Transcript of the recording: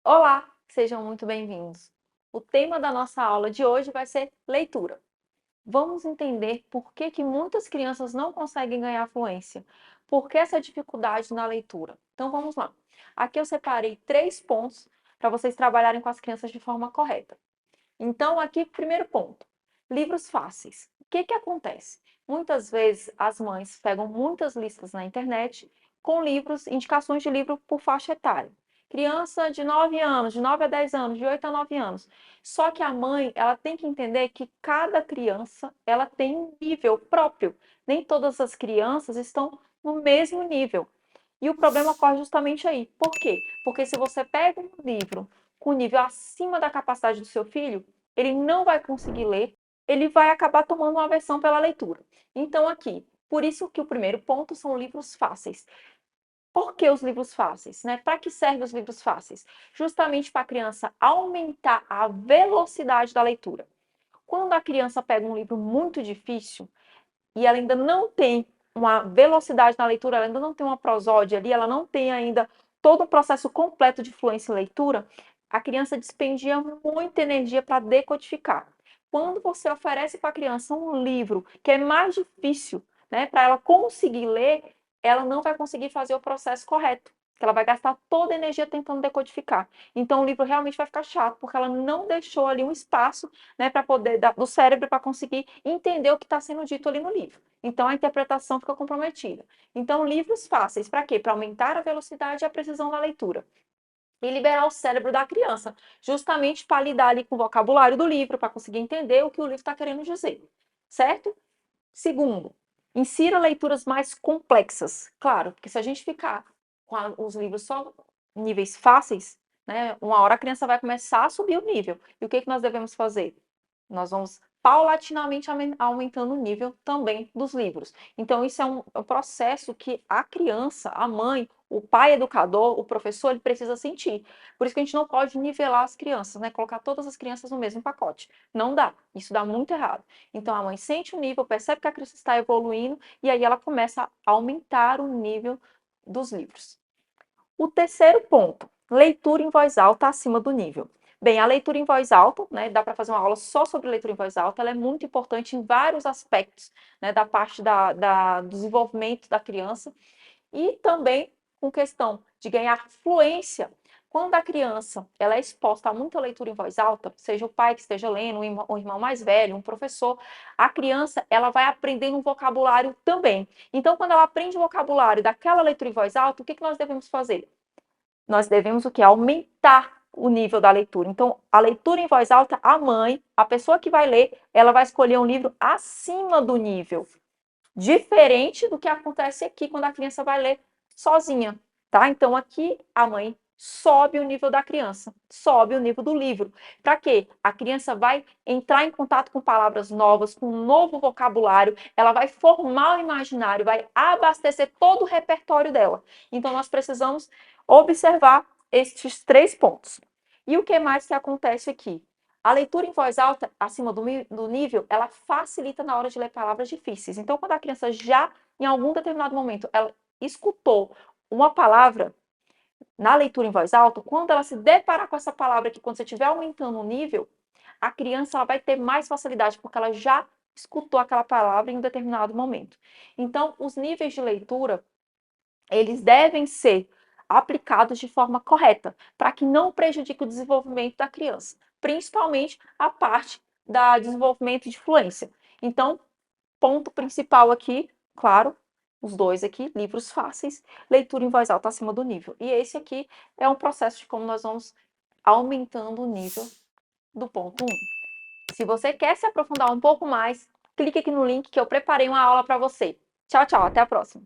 Olá, sejam muito bem-vindos. O tema da nossa aula de hoje vai ser leitura. Vamos entender por que que muitas crianças não conseguem ganhar fluência. Por que essa dificuldade na leitura? Então vamos lá. Aqui eu separei 3 pontos para vocês trabalharem com as crianças de forma correta. Então aqui, primeiro ponto, livros fáceis. O que que acontece? Muitas vezes as mães pegam muitas listas na internet com livros, indicações de livro por faixa etária. Criança de 9 anos, de 9 a 10 anos, de 8 a 9 anos. Só que a mãe, ela tem que entender que cada criança, ela tem um nível próprio. Nem todas as crianças estão no mesmo nível. E o problema ocorre justamente aí. Por quê? Porque se você pega um livro com nível acima da capacidade do seu filho, ele não vai conseguir ler, ele vai acabar tomando uma aversão pela leitura. Então aqui, por isso que o primeiro ponto são livros fáceis. Por que os livros fáceis, né? Para que servem os livros fáceis? Justamente para a criança aumentar a velocidade da leitura. Quando a criança pega um livro muito difícil e ela ainda não tem uma velocidade na leitura, ela ainda não tem uma prosódia ali, ela não tem ainda todo um processo completo de fluência em leitura, a criança dispendia muita energia para decodificar. Quando você oferece para a criança um livro que é mais difícil, né, para ela conseguir ler, ela não vai conseguir fazer o processo correto, porque ela vai gastar toda a energia tentando decodificar. Então o livro realmente vai ficar chato, porque ela não deixou ali um espaço, né, para poder do cérebro para conseguir entender o que está sendo dito ali no livro. Então a interpretação fica comprometida. Então livros fáceis, para quê? Para aumentar a velocidade e a precisão da leitura. E liberar o cérebro da criança, justamente para lidar ali com o vocabulário do livro, para conseguir entender o que o livro está querendo dizer, certo? Segundo, insira leituras mais complexas. Claro, porque se a gente ficar com os livros só níveis fáceis, né, uma hora a criança vai começar a subir o nível. E o que que nós devemos fazer? Nós vamos paulatinamente aumentando o nível também dos livros. Então, isso é um processo que a criança, a mãe, o pai educador, o professor, ele precisa sentir. Por isso que a gente não pode nivelar as crianças, né? Colocar todas as crianças no mesmo pacote. Não dá. Isso dá muito errado. Então, a mãe sente o nível, percebe que a criança está evoluindo e aí ela começa a aumentar o nível dos livros. O terceiro ponto, leitura em voz alta acima do nível. Bem, a leitura em voz alta, né, dá para fazer uma aula só sobre leitura em voz alta, ela é muito importante em vários aspectos, né, da parte do desenvolvimento da criança e também com questão de ganhar fluência. Quando a criança ela é exposta a muita leitura em voz alta, seja o pai que esteja lendo, um irmão mais velho, um professor, a criança ela vai aprendendo um vocabulário também. Então, quando ela aprende o vocabulário daquela leitura em voz alta, o que que nós devemos fazer? Nós devemos o quê? Aumentar o nível da leitura. Então, a leitura em voz alta, a mãe, a pessoa que vai ler, ela vai escolher um livro acima do nível, diferente do que acontece aqui quando a criança vai ler sozinha, tá? Então, aqui a mãe sobe o nível da criança, sobe o nível do livro. Para quê? A criança vai entrar em contato com palavras novas, com um novo vocabulário, ela vai formar o imaginário, vai abastecer todo o repertório dela. Então, nós precisamos observar estes 3 pontos. E o que mais que acontece aqui? A leitura em voz alta, acima do nível, ela facilita na hora de ler palavras difíceis. Então, quando a criança já, em algum determinado momento, ela escutou uma palavra na leitura em voz alta, quando ela se deparar com essa palavra aqui, quando você estiver aumentando o nível, a criança ela vai ter mais facilidade, porque ela já escutou aquela palavra em um determinado momento. Então, os níveis de leitura, eles devem ser aplicados de forma correta, para que não prejudique o desenvolvimento da criança, principalmente a parte da desenvolvimento de fluência. Então, ponto principal aqui, claro, os dois aqui, livros fáceis, leitura em voz alta acima do nível. E esse aqui é um processo de como nós vamos aumentando o nível do ponto 1. Se você quer se aprofundar um pouco mais, clique aqui no link que eu preparei uma aula para você. Tchau, tchau, até a próxima.